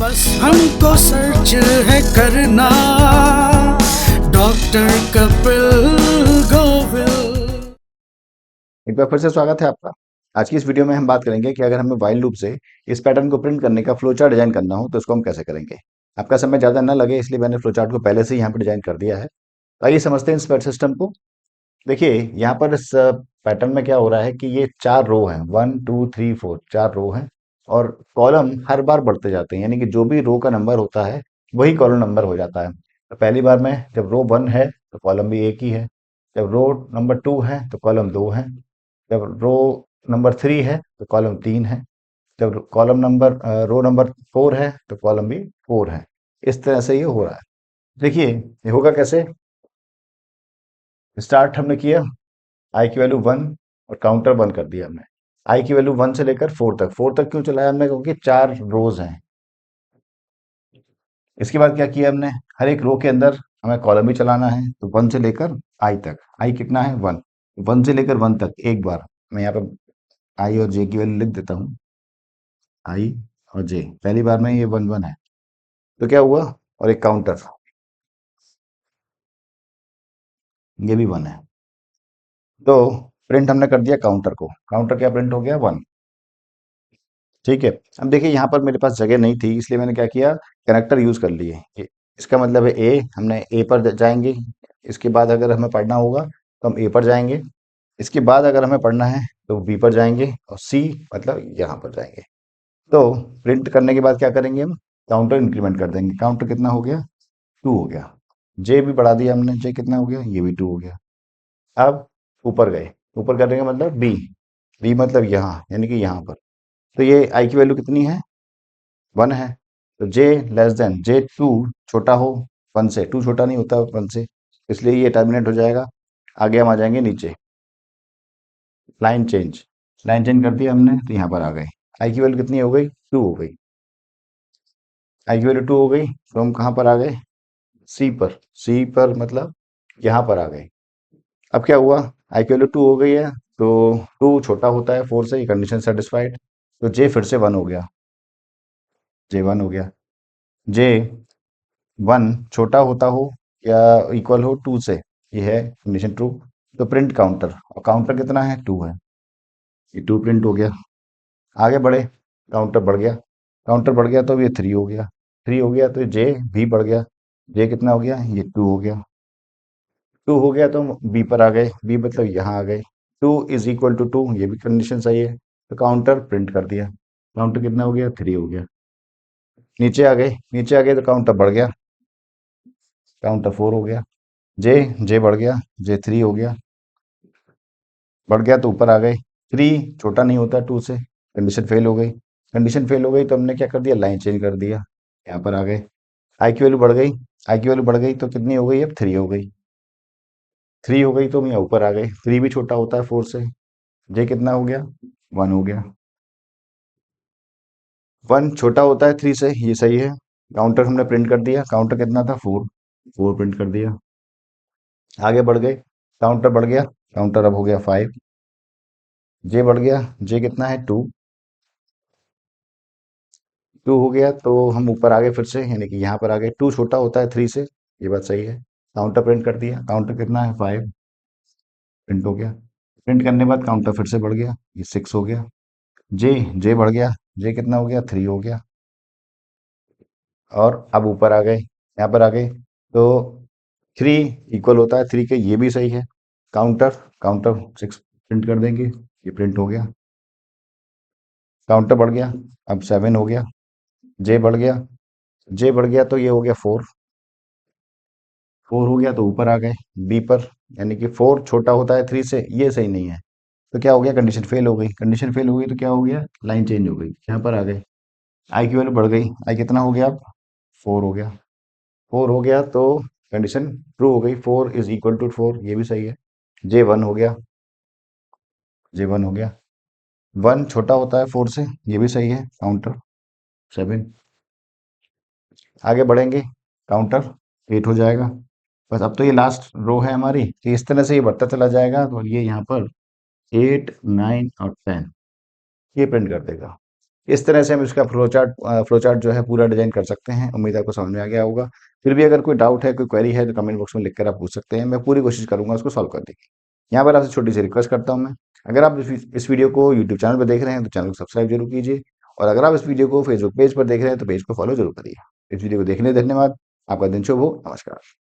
बस हमको सर्च है करना डॉक्टर कपिल गोविल। एक बार फिर से स्वागत है आपका। आज की इस वीडियो में हम बात करेंगे कि अगर हमें व्हाइल लूप से इस पैटर्न को प्रिंट करने का फ्लो चार्ट डिजाइन करना हो तो इसको हम कैसे करेंगे। आपका समय ज़्यादा न लगे इसलिए मैंने फ्लो चार्ट को पहले से ही यहाँ पर डिजाइन कर दिया है। तो आइए समझते हैं इस पैटर्न सिस्टम को। देखिए यहाँ पर इस पैटर्न में क्या हो रहा है कि ये 4 रो हैं, 1 2 3 4 4 रो हैं और कॉलम हर बार बढ़ते जाते हैं, यानी कि जो भी रो का नंबर होता है वही कॉलम नंबर हो जाता है। तो पहली बार में जब रो 1 है तो कॉलम भी एक ही है, जब रो नंबर 2 है तो कॉलम 2 है, जब रो नंबर 3 है तो कॉलम 3 है, जब रो नंबर 4 है तो कॉलम भी 4 है। इस तरह से ये हो रहा है। देखिए ये होगा कैसे। स्टार्ट हमने किया, आई की वैल्यू 1 और काउंटर 1 कर दिया हमने। आई की वैल्यू 1 से लेकर 4 तक, 4 तक क्यों चलाया हमने, क्योंकि 4 रोज हैं। इसके बाद क्या किया हमने, हर एक रो के अंदर हमें कॉलम भी चलाना है, तो 1 से लेकर आई तक। आई कितना है 1, 1 से लेकर 1 तक एक बार। मैं यहाँ पर आई और जे की वैल्यू लिख देता हूँ, आई और जे। पहली बार में ये 1 1 है तो क्या हुआ, और एक काउंटर, ये भी 1 है। तो प्रिंट हमने कर दिया काउंटर को, काउंटर क्या प्रिंट हो गया 1। ठीक है। अब देखिए यहाँ पर मेरे पास जगह नहीं थी इसलिए मैंने क्या किया, कनेक्टर यूज कर लिए। इसका मतलब है ए, हमने ए पर जाएंगे। इसके बाद अगर हमें पढ़ना होगा तो हम ए पर जाएंगे। इसके बाद अगर हमें पढ़ना है तो बी पर जाएंगे और सी मतलब यहाँ पर जाएंगे। तो प्रिंट करने के बाद क्या करेंगे, हम काउंटर इंक्रीमेंट कर देंगे। काउंटर कितना हो गया, 2 हो गया। जे भी बढ़ा दिया हमने, जे कितना हो गया, ये भी 2 हो गया। अब ऊपर गए, ऊपर करने का मतलब बी, बी मतलब यहाँ, यानी कि यहाँ पर। तो ये आई की वैल्यू कितनी है, 1 है। तो जे लेस देन, जे 2 छोटा हो 1 से, 2 छोटा नहीं होता 1 से, इसलिए ये टर्मिनेट हो जाएगा। आगे हम आ जाएंगे नीचे, लाइन चेंज, लाइन चेंज कर दिया हमने तो यहाँ पर आ गए। आई की वैल्यू कितनी हो गई, 2 हो गई। आई की वैल्यू 2 हो गई तो हम कहाँ पर आ गए, सी पर। सी पर मतलब यहाँ पर आ गए। अब क्या हुआ, आई की वैल्यू 2 हो गई है तो 2 छोटा होता है 4 से, ये कंडीशन सेटिस्फाइड। तो जे फिर से 1 हो गया, जे 1 हो गया। जे 1 छोटा होता हो या इक्वल हो 2 से, ये है कंडीशन ट्रू। तो प्रिंट काउंटर, और काउंटर कितना है 2 है, ये 2 प्रिंट हो गया। आगे बढ़े, काउंटर बढ़ गया, काउंटर बढ़ गया तो ये 3 हो गया, 3 हो गया तो जे भी बढ़ गया। जे कितना हो गया, ये 2 हो गया। 2 हो गया तो हम बी पर आ गए, बी मतलब यहाँ आ गए। 2 इज इक्वल टू 2, ये भी कंडीशन सही है। तो काउंटर प्रिंट कर दिया, काउंटर कितना हो गया, 3 हो गया। नीचे आ गए, नीचे आ गए तो काउंटर बढ़ गया, काउंटर 4 हो गया। जे, जे बढ़ गया, जे 3 हो गया, बढ़ गया तो ऊपर आ गए। 3 छोटा नहीं होता 2 से, कंडीशन फेल हो गई। कंडीशन फेल हो गई तो हमने क्या कर दिया, लाइन चेंज कर दिया, यहाँ पर आ गए। आई की वैल्यू बढ़ गई, आई की वैल्यू बढ़ गई तो कितनी हो गई, अब 3 हो गई। 3 हो गई तो हम यहाँ ऊपर आ गए। 3 भी छोटा होता है 4 से। जे कितना हो गया, 1 हो गया। 1 छोटा होता है 3 से, ये सही है। काउंटर हमने प्रिंट कर दिया, काउंटर कितना था 4, 4 प्रिंट कर दिया। आगे बढ़ गए, काउंटर बढ़ गया, काउंटर अब हो गया 5। जे बढ़ गया, जे कितना है 2, 2 हो गया तो हम ऊपर आ गए फिर से, यानी कि यहाँ पर आ गए। 2 छोटा होता है 3 से, ये बात सही है। काउंटर प्रिंट कर दिया, काउंटर कितना है 5, प्रिंट हो गया। प्रिंट करने के बाद काउंटर फिर से बढ़ गया, ये 6 हो गया। जे, जे बढ़ गया, जे कितना हो गया, 3 हो गया। और अब ऊपर आ गए, यहाँ पर आ गए तो 3 इक्वल होता है 3 के, ये भी सही है। काउंटर, काउंटर 6 प्रिंट कर देंगे, ये प्रिंट हो गया। काउंटर बढ़ गया, अब 7 हो गया। जे बढ़ गया, जे बढ़ गया तो ये हो गया 4, 4 हो गया तो ऊपर आ गए बी पर, यानी कि 4 छोटा होता है 3 से, ये सही नहीं है। तो क्या हो गया, कंडीशन फेल हो गई। कंडीशन फेल हो गई तो क्या हो गया, लाइन चेंज हो गई, यहाँ पर आ गए। आई की वैल्यू बढ़ गई, आई कितना हो गया अब, 4 हो गया। 4 हो गया तो कंडीशन ट्रू हो गई, 4 इज इक्वल टू 4, ये भी सही है। जे 1 हो गया, जे 1 हो गया। 1 छोटा होता है 4 से, ये भी सही है। काउंटर 7। आगे बढ़ेंगे, काउंटर 8 हो जाएगा। बस अब तो ये लास्ट रो है हमारी, तो इस तरह से ये बढ़ता चला जाएगा तो ये यहाँ पर 8 9 और 10 ये प्रिंट कर देगा। इस तरह से हम इसका फ्लो चार्ट जो है पूरा डिजाइन कर सकते हैं। उम्मीद है आपको समझ में आ गया होगा। फिर भी अगर कोई डाउट है, कोई क्वेरी है, तो कमेंट बॉक्स में लिखकर आप पूछ सकते हैं। मैं पूरी कोशिश करूंगा उसको सॉल्व करने की। यहाँ पर आपसे छोटी सी रिक्वेस्ट करता हूँ मैं, अगर आप इस वीडियो को यूट्यूब चैनल पर देख रहे हैं तो चैनल को सब्सक्राइब जरूर कीजिए, और अगर आप इस वीडियो को फेसबुक पेज पर देख रहे हैं तो पेज को फॉलो जरूर करिए। इस वीडियो को देखने धन्यवाद। आपका दिन शुभ हो। नमस्कार।